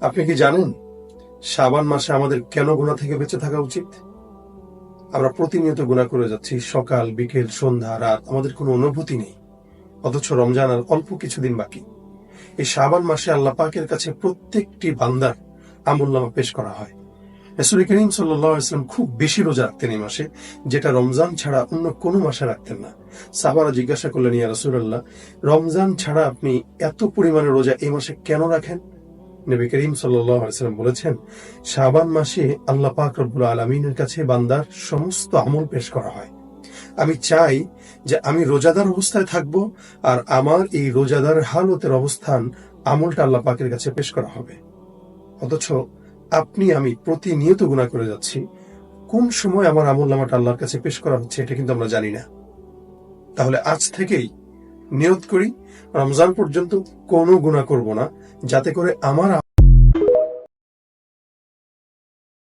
আপনি কি জানেন শাবান মাসে আমাদের কেন গুনাহ থেকে বেঁচে থাকা উচিত? আমরা প্রতিনিয়ত গুনাহ করে যাচ্ছি, সকাল বিকেল সন্ধ্যা রাত, আমাদের কোনো অনুভূতি নেই। অথচ রমজান আর অল্প কিছুদিন বাকি। এই শাবান মাসে আল্লাহ পাকের কাছে প্রত্যেকটি বান্দার আমলনামা পেশ করা হয়। রাসূল করিম সাল্লাল্লাহু আলাইহি ওয়াসাল্লাম খুব বেশি রোজা রাখতেন এই মাসে, যেটা রমজান ছাড়া অন্য কোনো মাসে রাখতেন না। সাহাবারা জিজ্ঞাসা করলেন, ইয়া রাসূলুল্লাহ, রমজান ছাড়া আপনি এত পরিমাণে রোজা এই মাসে কেন রাখেন? নবী করিম সাল্লাল্লাহু আলাইহি ওয়াসাল্লাম বলেছেন, শাবান মাসে আল্লাহ পাক রব্বুল আলামিনের কাছে বান্দার সমস্ত আমল পেশ করা হয়। আমি চাই যে আমি রোজাদার অবস্থায় থাকব, আর আমার এই রোজাদার হালতের অবস্থান আমলটা আল্লাহ পাকের কাছে পেশ করা হবে। অথচ আপনি আমি প্রতিনিয়ত গুনাহ করে যাচ্ছি। কোন সময় আমার আমলনামাটা আল্লাহর কাছে পেশ করা হচ্ছে এটা কিন্তু আমরা জানি না। তাহলে আজ থেকেই নিয়ত করি, রমজান পর্যন্ত কোনো গুনাহ করব না, যাতে করে আমার